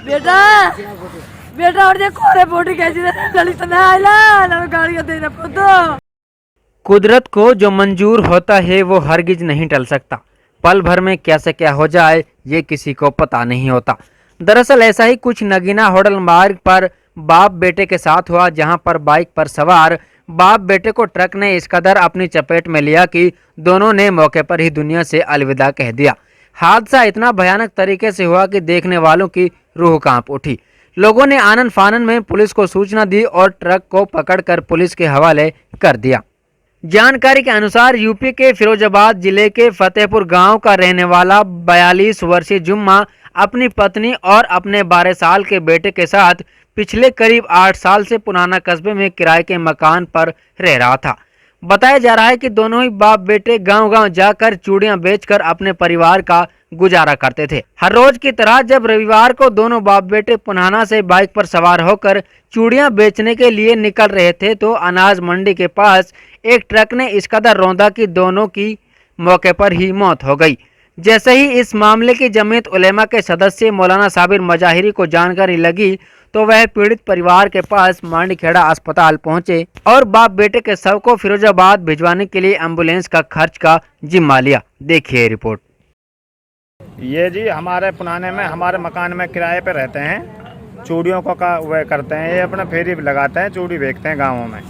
बेटा बेटा और कोरे बोटी कैसी ललित में आइला ना गाड़ी दे ना पुतो। कुदरत को जो मंजूर होता है वो हरगिज नहीं टल सकता। पल भर में क्या से क्या हो जाए ये किसी को पता नहीं होता। दरअसल ऐसा ही कुछ नगीना होडल मार्ग पर बाप बेटे के साथ हुआ, जहां पर बाइक पर सवार बाप बेटे को ट्रक ने इस कदर अपनी चपेट में लिया कि दोनों ने मौके पर ही दुनिया से अलविदा कह दिया। हादसा इतना भयानक तरीके से हुआ कि देखने वालों की रूह कांप उठी। लोगों ने आनन फानन में पुलिस को सूचना दी और ट्रक को पकड़कर पुलिस के हवाले कर दिया। जानकारी के अनुसार यूपी के फिरोजाबाद जिले के फतेहपुर गांव का रहने वाला 42 वर्षीय जुम्मा अपनी पत्नी और अपने 12 साल के बेटे के साथ पिछले करीब 8 साल से पुराना कस्बे में किराए के मकान पर रह रहा था। बताया जा रहा है कि दोनों ही बाप बेटे गांव-गांव जाकर चूड़ियां बेचकर अपने परिवार का गुजारा करते थे। हर रोज की तरह जब रविवार को दोनों बाप बेटे पुनाना से बाइक पर सवार होकर चूड़ियां बेचने के लिए निकल रहे थे तो अनाज मंडी के पास एक ट्रक ने इस कदर रौंदा कि दोनों की मौके पर ही मौत हो गई। जैसे ही इस मामले की जमीयत उलेमा के सदस्य मौलाना साबिर मजाहिरी को जानकारी लगी तो वह पीड़ित परिवार के पास मांडीखेड़ा अस्पताल पहुंचे और बाप बेटे के शव को फिरोजाबाद भिजवाने के लिए एम्बुलेंस का खर्च का जिम्मा लिया। देखिए रिपोर्ट। ये जी हमारे पुराने में हमारे मकान में किराए पे रहते हैं, चूड़ियों का वह करते हैं, ये अपना फेरी लगाते हैं, चूड़ी बेचते हैं गाँवों में।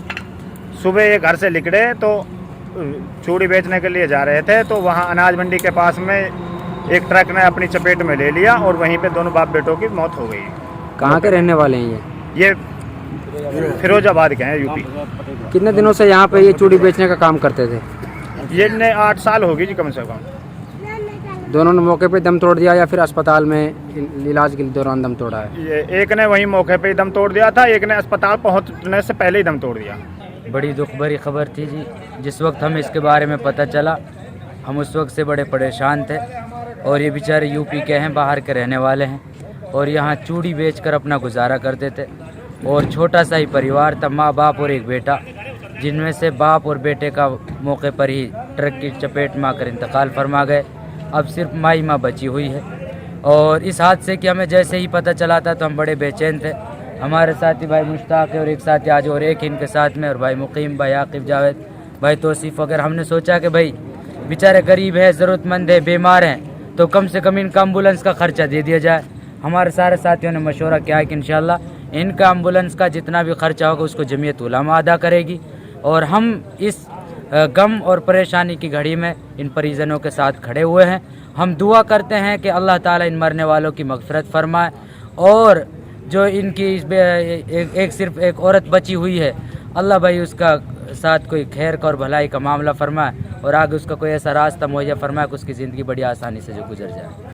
सुबह ये घर से निकले तो चूड़ी बेचने के लिए जा रहे थे तो वहाँ अनाज मंडी के पास में एक ट्रक ने अपनी चपेट में ले लिया और वहीं पे दोनों बाप बेटों की मौत हो गई। कहाँ के रहने वाले हैं ये फिरोजाबाद के हैं, यूपी। कितने दिनों से यहाँ पे ये चूड़ी बेचने का काम करते थे? ये 8 साल होगी जी कम से कम। दोनों ने मौके पे दम तोड़ दिया या फिर अस्पताल में इलाज के दौरान दम तोड़ा है? ये एक ने वहीं मौके पे ही दम तोड़ दिया था, एक ने अस्पताल पहुँचने से पहले ही दम तोड़ दिया। बड़ी दुख भरी खबर थी जी। जिस वक्त हमें इसके बारे में पता चला हम उस वक्त से बड़े परेशान थे। और ये बेचारे यूपी के हैं, बाहर के रहने वाले हैं और यहाँ चूड़ी बेचकर अपना गुजारा करते थे। और छोटा सा ही परिवार था, माँ बाप और एक बेटा, जिनमें से बाप और बेटे का मौके पर ही ट्रक की चपेट में आकर इंतकाल फरमा गए। अब सिर्फ माई माँ बची हुई है। और इस हादसे की हमें जैसे ही पता चला था तो हम बड़े बेचैन थे। हमारे साथी भाई मुश्ताक है और एक साथी आज और एक इनके साथ में, और भाई मुकीम, भाई आकिब, जावेद, भाई तौसीफ वगैरह। हमने सोचा कि भाई बेचारे गरीब है, ज़रूरतमंद है, बीमार हैं, तो कम से कम इनका एम्बुलेंस का खर्चा दे दिया जाए। हमारे सारे साथियों ने मशवरा किया है कि इंशाल्लाह इनका एम्बुलेंस का जितना भी खर्चा होगा उसको जमीयत उलमा अदा करेगी। और हम इस गम और परेशानी की घड़ी में इन परिजनों के साथ खड़े हुए हैं। हम दुआ करते हैं कि अल्लाह ताला इन मरने वालों की मग़फ़िरत फरमाए और जो इनकी सिर्फ एक औरत बची हुई है, अल्लाह भाई उसका साथ कोई खैर का और भलाई का मामला फरमाए और आगे उसका कोई ऐसा रास्ता मुहैया फरमाए कि उसकी ज़िंदगी बड़ी आसानी से जो गुजर जाए।